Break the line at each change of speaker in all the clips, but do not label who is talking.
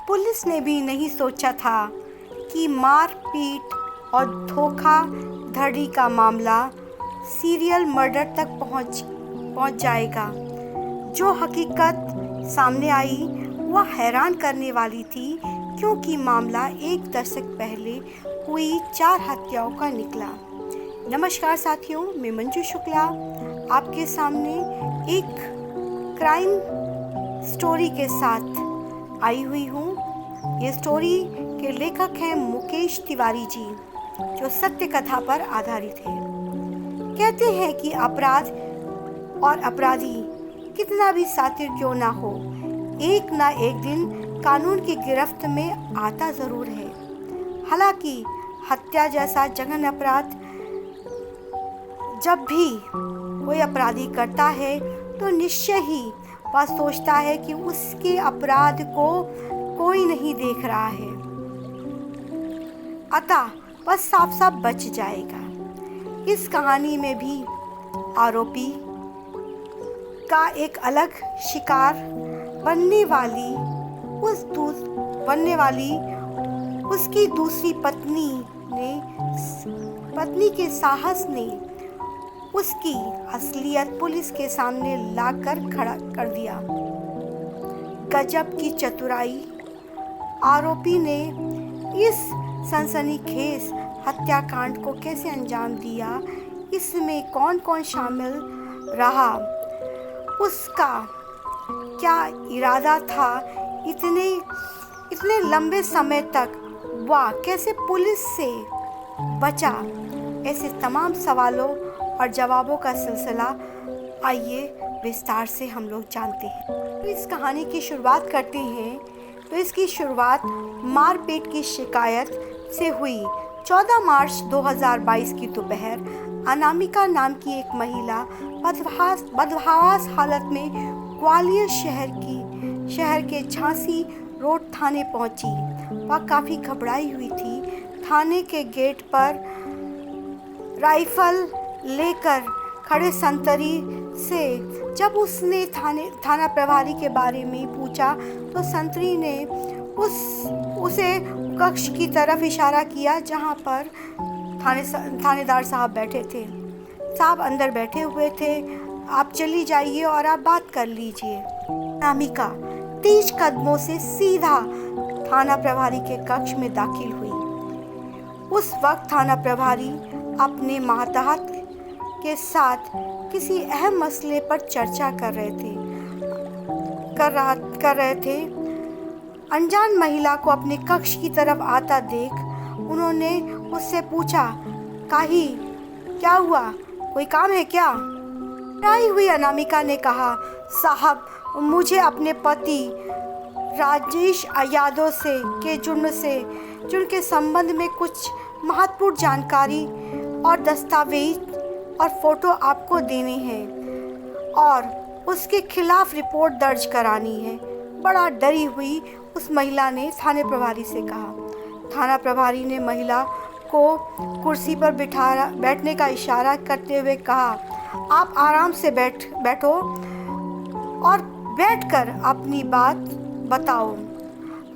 Police ने भी नहीं सोचा था कि मारपीट और धोखाधड़ी का मामला सीरियल मर्डर तक पहुंच जाएगा। जो हकीकत सामने आई वह हैरान करने वाली थी, क्योंकि मामला एक दशक पहले हुई 4 हत्याओं का निकला। नमस्कार साथियों, मैं मंजू शुक्ला आपके सामने एक क्राइम स्टोरी के साथ आई हुई हूँ। ये स्टोरी के लेखक हैं मुकेश तिवारी जी, जो सत्य कथा पर आधारित है। कहते हैं कि अपराध और अपराधी कितना भी शातिर क्यों ना हो, एक ना एक दिन कानून की गिरफ्त में आता ज़रूर है। हालांकि हत्या जैसा जघन्य अपराध जब भी कोई अपराधी करता है तो निश्चय ही वह सोचता है कि उसके अपराध को कोई नहीं देख रहा है, अतः वह साफ साफ बच जाएगा। इस कहानी में भी आरोपी का एक अलग शिकार बनने वाली उसकी दूसरी पत्नी के साहस ने उसकी असलियत पुलिस के सामने लाकर खड़ा कर दिया। गजब की चतुराई! आरोपी ने इस सनसनीखेज हत्याकांड को कैसे अंजाम दिया, इसमें कौन कौन शामिल रहा, उसका क्या इरादा था, इतने लंबे समय तक वह कैसे पुलिस से बचा, ऐसे तमाम सवालों और जवाबों का सिलसिला आइए विस्तार से हम लोग जानते हैं। तो इस कहानी की शुरुआत करते हैं तो इसकी शुरुआत मारपीट की शिकायत से हुई। 14 मार्च 2022 की दोपहर अनामिका नाम की एक महिला बदहवास हालत में ग्वालियर शहर के झांसी रोड थाने पहुंची। वह काफ़ी घबराई हुई थी। थाने के गेट पर राइफल लेकर खड़े संतरी से जब उसने थाना प्रभारी के बारे में पूछा तो संतरी ने उसे कक्ष की तरफ इशारा किया जहां पर थानेदार साहब बैठे थे। साहब अंदर बैठे हुए थे, आप चली जाइए और आप बात कर लीजिए। अनामिका तेज कदमों से सीधा थाना प्रभारी के कक्ष में दाखिल हुई। उस वक्त थाना प्रभारी अपने मातहत के साथ किसी अहम मसले पर चर्चा कर रहे थे। अनजान महिला को अपने कक्ष की तरफ आता देख उन्होंने उससे पूछा, काहे क्या हुआ, कोई काम है क्या? डराई हुई अनामिका ने कहा, साहब मुझे अपने पति राजेश यादव के जुर्म के संबंध में कुछ महत्वपूर्ण जानकारी और दस्तावेज और फोटो आपको देने हैं और उसके खिलाफ रिपोर्ट दर्ज करानी है। बड़ा डरी हुई उस महिला ने थाने प्रभारी से कहा। थाना प्रभारी ने महिला को कुर्सी पर बैठने का इशारा करते हुए कहा, आप आराम से बैठो और बैठकर अपनी बात बताओ।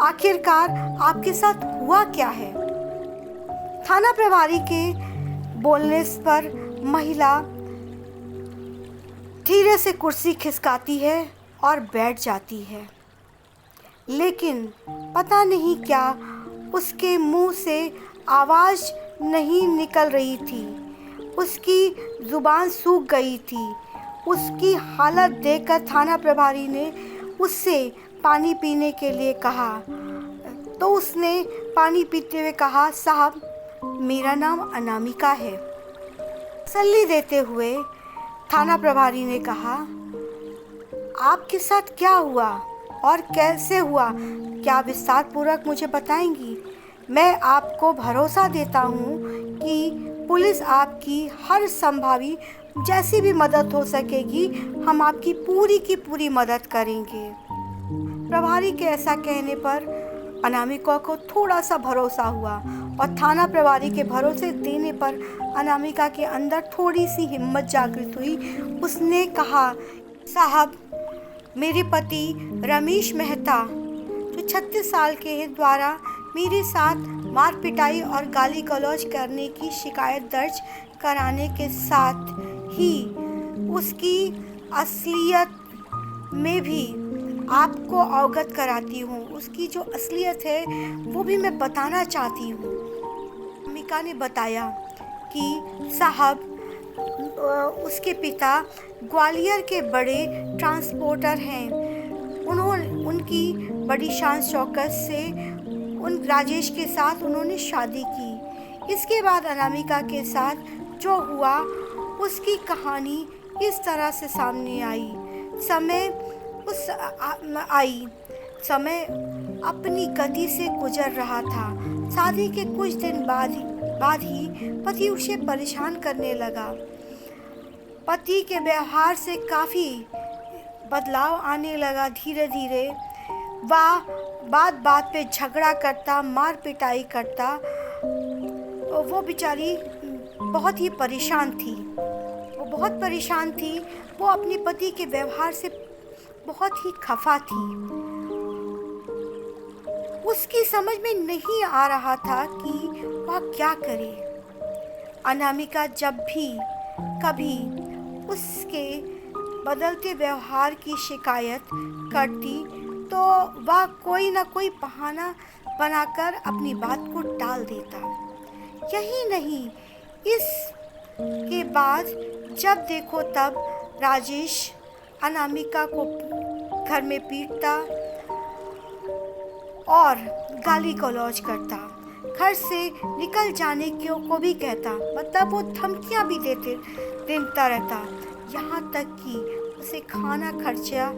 आखिरकार आपके साथ हुआ क्या है? थाना प्रभारी के बोलने पर महिला धीरे से कुर्सी खिसकाती है और बैठ जाती है, लेकिन पता नहीं क्या उसके मुंह से आवाज़ नहीं निकल रही थी। उसकी जुबान सूख गई थी। उसकी हालत देखकर थाना प्रभारी ने उससे पानी पीने के लिए कहा तो उसने पानी पीते हुए कहा, साहब मेरा नाम अनामिका है। तसल्ली देते हुए थाना प्रभारी ने कहा, आपके साथ क्या हुआ और कैसे हुआ, क्या विस्तार पूर्वक मुझे बताएंगी? मैं आपको भरोसा देता हूँ कि पुलिस आपकी हर संभावी जैसी भी मदद हो सकेगी, हम आपकी पूरी की पूरी मदद करेंगे। प्रभारी के ऐसा कहने पर अनामिका को थोड़ा सा भरोसा हुआ और थाना प्रभारी के भरोसे देने पर अनामिका के अंदर थोड़ी सी हिम्मत जागृत हुई। उसने कहा, साहब मेरे पति रमेश मेहता जो 36 साल के हैं द्वारा मेरे साथ मार पिटाई और गाली गलौज करने की शिकायत दर्ज कराने के साथ ही उसकी असलियत में भी आपको अवगत कराती हूँ। उसकी जो असलियत है वो भी मैं बताना चाहती हूँ। अनामिका ने बताया कि साहब, उसके पिता ग्वालियर के बड़े ट्रांसपोर्टर हैं। उनकी बड़ी शान शौकत से उन राजेश के साथ उन्होंने शादी की। इसके बाद अनामिका के साथ जो हुआ उसकी कहानी इस तरह से सामने आई। समय अपनी गति से गुजर रहा था। शादी के कुछ दिन बाद ही पति उसे परेशान करने लगा। पति के व्यवहार से काफ़ी बदलाव आने लगा। धीरे धीरे वह बात पे झगड़ा करता, मार पिटाई करता। वो बेचारी बहुत ही परेशान थी। वो अपने पति के व्यवहार से बहुत ही खफा थी। उसकी समझ में नहीं आ रहा था कि वह क्या करे। अनामिका जब भी कभी उसके बदलते व्यवहार की शिकायत करती तो वह कोई ना कोई बहाना बनाकर अपनी बात को टाल देता। यही नहीं, इसके बाद जब देखो तब राजेश अनामिका को घर में पीटता और गाली गलौज करता। घर से निकल जाने को भी कहता, मतलब वो धमकियां भी देता रहता। यहाँ तक कि उसे खाना खर्चा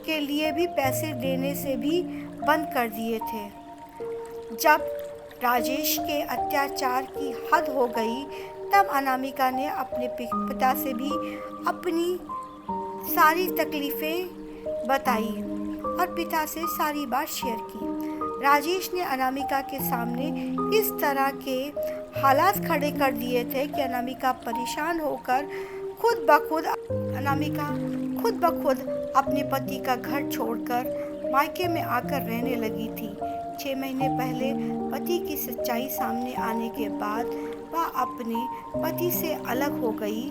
के लिए भी पैसे देने से भी बंद कर दिए थे। जब राजेश के अत्याचार की हद हो गई तब अनामिका ने अपने पिता से भी अपनी सारी तकलीफ़ें बताई और पिता से सारी बात शेयर की। राजेश ने अनामिका के सामने इस तरह के हालात खड़े कर दिए थे कि अनामिका परेशान होकर खुद ब खुद अपने पति का घर छोड़कर मायके में आकर रहने लगी थी। 6 महीने पहले पति की सच्चाई सामने आने के बाद वह अपने पति से अलग हो गई।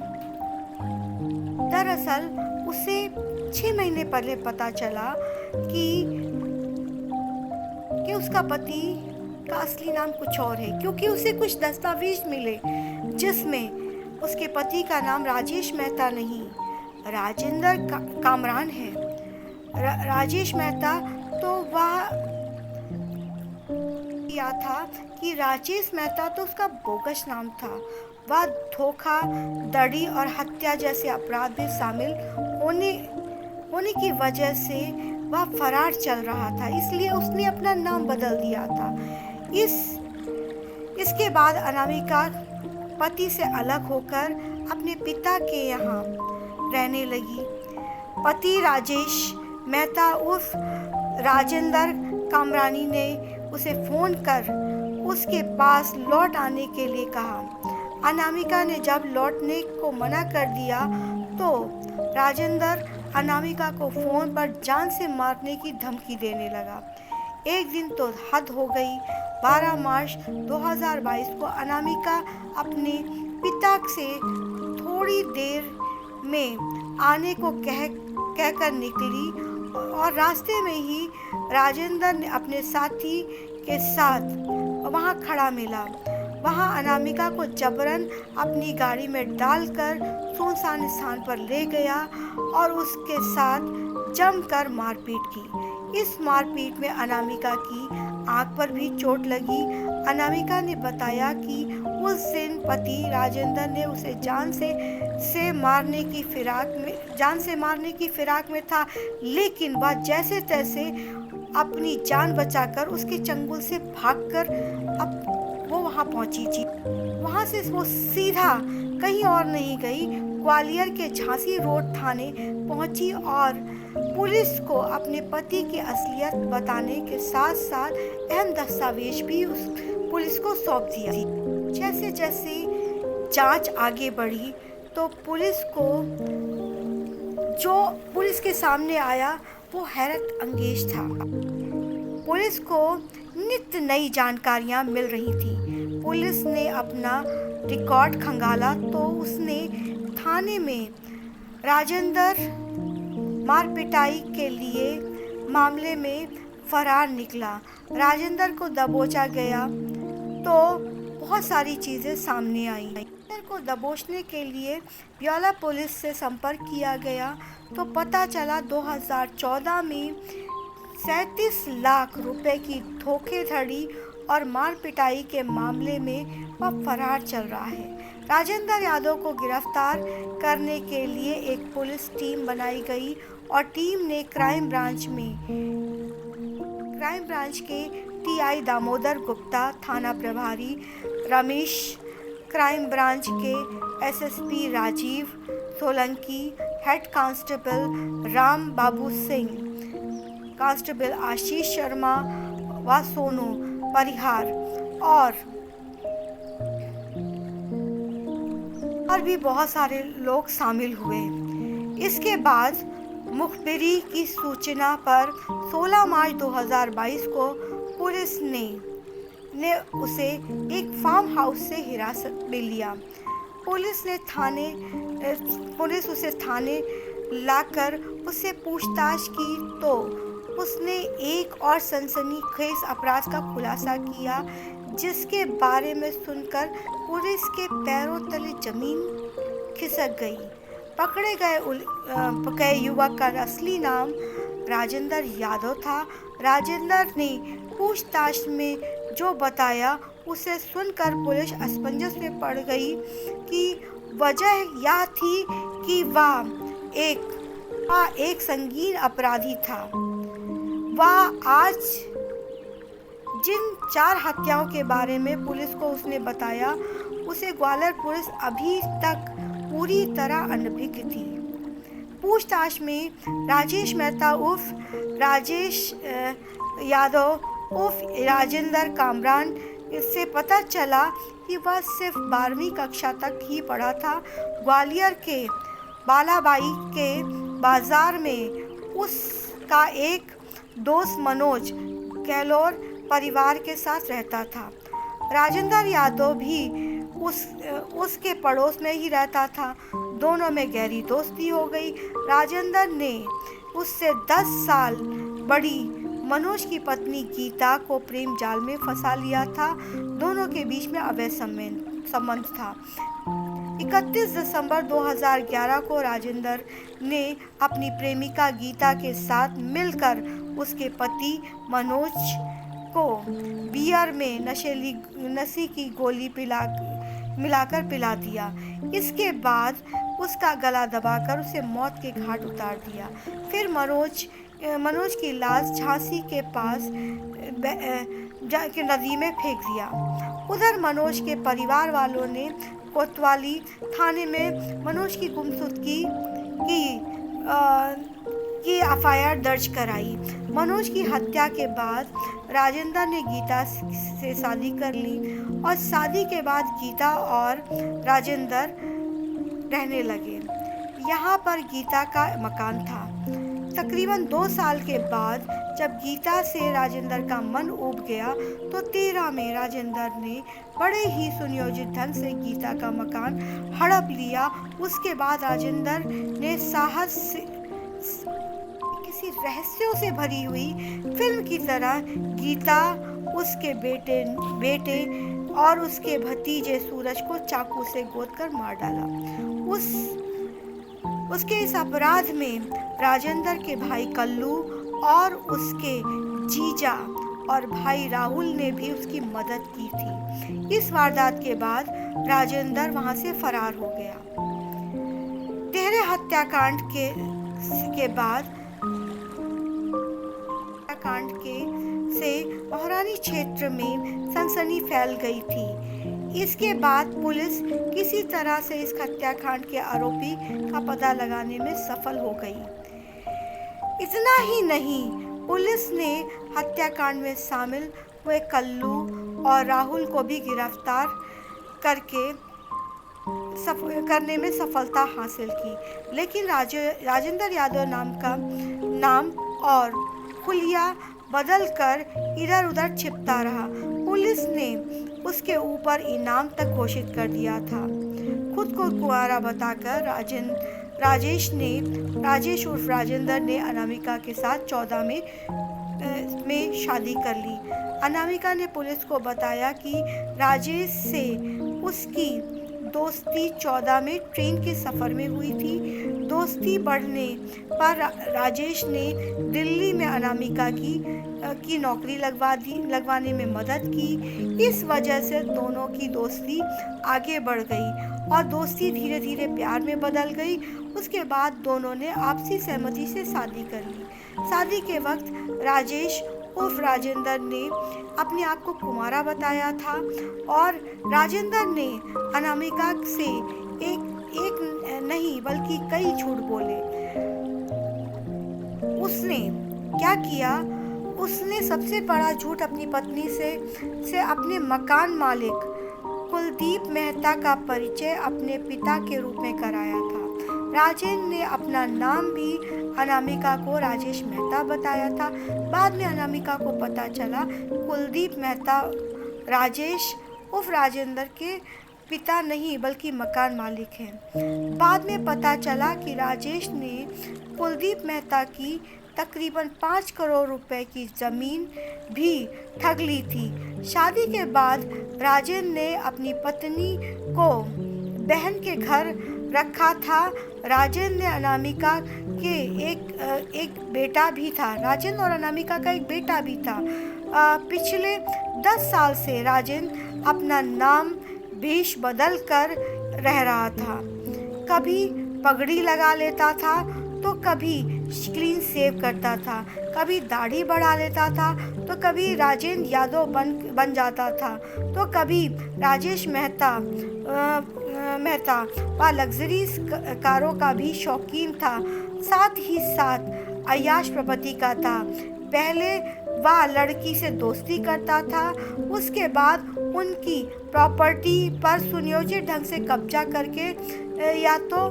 दरअसल उसे 6 महीने पहले पता चला कि उसका पति का असली नाम कुछ और है, क्योंकि उसे कुछ दस्तावेज मिले जिसमें उसके पति का नाम राजेश मेहता नहीं, राजेंद्र कामरान है। राजेश मेहता तो वह किया था कि राजेश मेहता तो उसका बोगस नाम था। वह धोखाधड़ी और हत्या जैसे अपराध में शामिल होने की वजह से वह फरार चल रहा था, इसलिए उसने अपना नाम बदल दिया था। इसके बाद अनामिका पति से अलग होकर अपने पिता के यहाँ रहने लगी। पति राजेश मेहता उर्फ राजेंद्र कामरानी ने उसे फ़ोन कर उसके पास लौट आने के लिए कहा। अनामिका ने जब लौटने को मना कर दिया तो राजेंद्र अनामिका को फ़ोन पर जान से मारने की धमकी देने लगा। एक दिन तो हद हो गई। 12 मार्च 2022 को अनामिका अपने पिता से थोड़ी देर में आने को कहकर निकली और रास्ते में ही राजेंद्र ने अपने साथी के साथ वहां खड़ा मिला। वहां अनामिका को जबरन अपनी गाड़ी में डालकर सुनसान स्थान पर ले गया और उसके साथ जमकर मारपीट की। इस मारपीट में अनामिका की आंख पर भी चोट लगी। अनामिका ने बताया कि उस दिन पति राजेंद्र ने उसे जान से मारने की फिराक में था, लेकिन वह जैसे तैसे अपनी जान बचाकर उसके चंगुल से भागकर वो वहां पहुंची थी। वहां से वो सीधा कहीं और नहीं गई, ग्वालियर के झांसी रोड थाने पहुंची और पुलिस को अपने पति की असलियत बताने के साथ साथ अहम दस्तावेज भी उस पुलिस को सौंप दिया। जैसे जैसे जांच आगे बढ़ी तो पुलिस के सामने आया वो हैरत अंगेज था। पुलिस को नित्य नई जानकारियां मिल रही थी। पुलिस ने अपना रिकॉर्ड खंगाला तो उसने थाने में राजेंद्र मारपिटाई के लिए मामले में फरार निकला। राजेंद्र को दबोचा गया तो बहुत सारी चीज़ें सामने आई। राजेंद्र को दबोचने के लिए ब्योला पुलिस से संपर्क किया गया तो पता चला 2014 में 37 लाख रुपए की धोखाधड़ी और मारपिटाई के मामले में वह फरार चल रहा है। राजेंद्र यादव को गिरफ्तार करने के लिए एक पुलिस टीम बनाई गई और टीम ने क्राइम ब्रांच के टीआई दामोदर गुप्ता, थाना प्रभारी रमेश, क्राइम ब्रांच के SSP Rajiv Solanki, head constable Ram Babu Singh, constable Ashish Sharma व सोनू परिहार और भी बहुत सारे लोग शामिल हुए। इसके बाद मुखबिरी की सूचना पर 16 मार्च 2022 को पुलिस ने उसे एक फार्म हाउस से हिरासत में लिया। पुलिस उसे थाने लाकर उससे पूछताछ की तो उसने एक और सनसनीखेज अपराध का खुलासा किया, जिसके बारे में सुनकर पुलिस के पैरों तले जमीन खिसक गई। पकड़े गए युवक का असली नाम राजेंद्र यादव था। राजेंद्र ने पूछताछ में जो बताया उसे सुनकर पुलिस असमंजस में पड़ गई कि वजह यह थी कि वह एक संगीन अपराधी था। वह आज जिन 4 हत्याओं के बारे में पुलिस को उसने बताया, उसे ग्वालियर पुलिस अभी तक पूरी तरह अनभिज्ञ थी। पूछताछ में राजेश मेहता उर्फ राजेश यादव उर्फ राजेंद्र कामरान से पता चला कि वह सिर्फ 12वीं कक्षा तक ही पढ़ा था। ग्वालियर के बालाबाई के बाजार में उसका एक दोस्त मनोज गहलोत परिवार के साथ रहता था। राजेंद्र यादव भी उसके पड़ोस में ही रहता था। दोनों में गहरी दोस्ती हो गई। राजेंद्र ने उससे 10 साल बड़ी मनोज की पत्नी गीता को प्रेम जाल में फंसा लिया था। दोनों के बीच में अवैध संबंध था। 31 दिसंबर 2011 को राजेंद्र ने अपनी प्रेमिका गीता के साथ मिलकर उसके पति मनोज को बियर में नशे की गोली मिलाकर पिला दिया। इसके बाद उसका गला दबाकर उसे मौत के घाट उतार दिया। फिर मनोज की लाश झांसी के पास नदी में फेंक दिया। उधर मनोज के परिवार वालों ने कोतवाली थाने में मनोज की गुमशुदगी की एफआईआर दर्ज कराई। मनोज की हत्या के बाद राजेंद्र ने गीता से शादी कर ली और शादी के बाद गीता और राजेंद्र रहने लगे। यहाँ पर गीता का मकान था। तकरीबन 2 साल के बाद जब गीता से राजेंद्र का मन उब गया तो 13 में राजेंद्र ने बड़े ही सुनियोजित ढंग से गीता का मकान हड़प लिया। उसके बाद राजेंद्र ने साहस से किसी रहस्यों से भरी हुई फिल्म की तरह गीता, उसके बेटे और उसके भतीजे सूरज को चाकू से गोदकर मार डाला। उसके इस अपराध में राजेंद्र के भाई कल्लू और उसके जीजा और भाई राहुल ने भी उसकी मदद की थी। इस वारदात के बाद राजेंद्र वहां से फरार हो गया। तेहरे हत्याकांड के बाद से महारानी क्षेत्र में सनसनी फैल गई थी। इसके बाद पुलिस किसी तरह से इस हत्याकांड के आरोपी का पता लगाने में सफल हो गई। इतना ही नहीं, पुलिस ने हत्याकांड में शामिल हुए कल्लू और राहुल को भी गिरफ्तार करने में सफलता हासिल की। लेकिन राजेंद्र यादव नाम और हुलिया बदलकर इधर उधर छिपता रहा। पुलिस ने उसके ऊपर इनाम तक घोषित कर दिया था। खुद को कुंवारा बताकर राजेश उर्फ राजेंद्र ने अनामिका के साथ 14 में शादी कर ली। अनामिका ने पुलिस को बताया कि राजेश से उसकी दोस्ती 14 में ट्रेन के सफ़र में हुई थी। दोस्ती बढ़ने पर राजेश ने दिल्ली में अनामिका की नौकरी लगवाने में मदद की। इस वजह से दोनों की दोस्ती आगे बढ़ गई और दोस्ती धीरे धीरे प्यार में बदल गई। उसके बाद दोनों ने आपसी सहमति से शादी कर ली। शादी के वक्त राजेश उर्फ राजेंद्र ने अपने आप को कुंवारा बताया था और राजेंद्र ने अनामिका से एक नहीं बल्कि कई झूठ बोले। उसने क्या किया? उसने सबसे बड़ा झूठ अपनी पत्नी से अपने मकान मालिक कुलदीप मेहता का परिचय अपने पिता के रूप में कराया था। राजेंद्र ने अपना नाम भी अनामिका को राजेश मेहता बताया था। बाद में अनामिका को पता चला कुलदीप मेहता राजेश उर्फ राजेंद्र के पिता नहीं बल्कि मकान मालिक हैं। बाद में पता चला कि राजेश ने कुलदीप मेहता की तकरीबन 5 करोड़ रुपए की ज़मीन भी ठग ली थी। शादी के बाद राजेंद्र ने अपनी पत्नी को बहन के घर रखा था। राजेंद्र ने अनामिका के एक बेटा भी था। राजेंद्र और अनामिका का एक बेटा भी था। पिछले 10 साल से राजेंद्र अपना नाम भेष बदल कर रह रहा था। कभी पगड़ी लगा लेता था तो कभी क्लीन शेव करता था, कभी दाढ़ी बढ़ा लेता था तो कभी राजेंद्र यादव बन जाता था तो कभी राजेश मेहता व लग्जरीज कारों का भी शौकीन था। साथ ही साथ अय्याश प्रवृत्ति का था। पहले वह लड़की से दोस्ती करता था, उसके बाद उनकी प्रॉपर्टी पर सुनियोजित ढंग से कब्जा करके या तो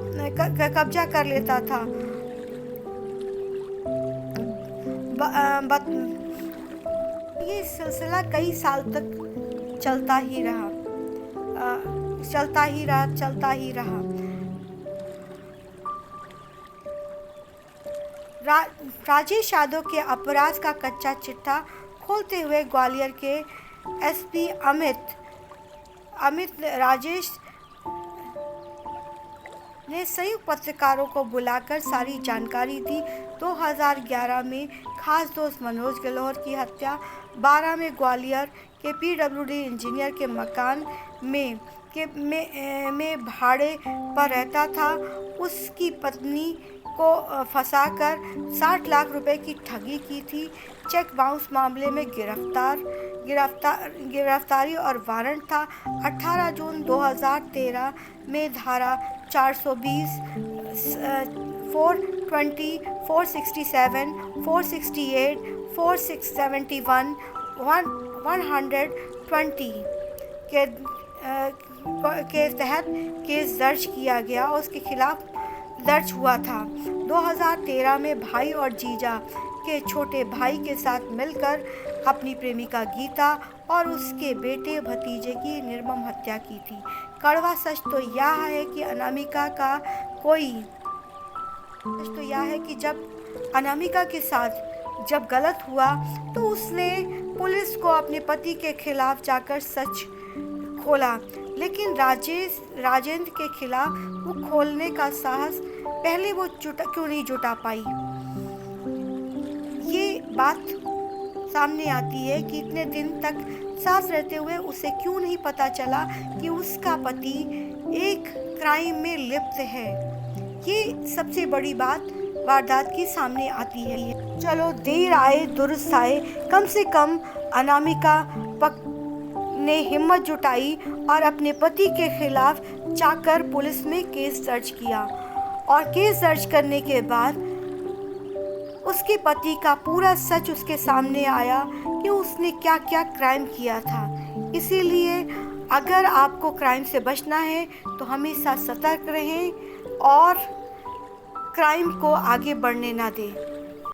कब्जा कर लेता था। ये सिलसिला कई साल तक चलता ही रहा। राजेश यादव के अपराध का कच्चा चिट्ठा खोलते हुए ग्वालियर के एसपी अमित राजेश ने संयुक्त पत्रकारों को बुलाकर सारी जानकारी दी। 2011 में खास दोस्त मनोज गहलोत की हत्या, 12 में ग्वालियर के पीडब्ल्यूडी इंजीनियर के मकान में भाड़े पर रहता था। उसकी पत्नी को फंसाकर 60 लाख रुपए की ठगी की थी। चेक बाउंस मामले में गिरफ्तारी और वारंट था। 18 जून 2013 में धारा 420, 420, 467, 468, 471, 120 के तहत केस दर्ज किया गया और उसके खिलाफ दर्ज हुआ था। 2013 में भाई और जीजा के छोटे भाई के साथ मिलकर अपनी प्रेमिका गीता और उसके बेटे भतीजे की निर्मम हत्या की थी। कड़वा सच तो यह है कि जब अनामिका के साथ जब गलत हुआ तो उसने पुलिस को अपने पति के खिलाफ जाकर सच खोला, लेकिन राजेंद्र के खिलाफ वो खोलने का साहस पहले वो क्यों नहीं जुटा पाई। ये बात सामने आती है कि इतने दिन तक साथ रहते हुए उसे क्यों नहीं पता चला कि उसका पति एक क्राइम में लिप्त है। ये सबसे बड़ी वारदात की सामने आती है। चलो देर आए दुरुस्त आए, कम से कम अनामिका ने हिम्मत जुटाई और अपने पति के खिलाफ जाकर पुलिस में केस दर्ज किया और केस दर्ज करने के बाद उसके पति का पूरा सच उसके सामने आया कि उसने क्या क्या क्राइम किया था। इसीलिए अगर आपको क्राइम से बचना है तो हमेशा सतर्क रहें और क्राइम को आगे बढ़ने ना दें।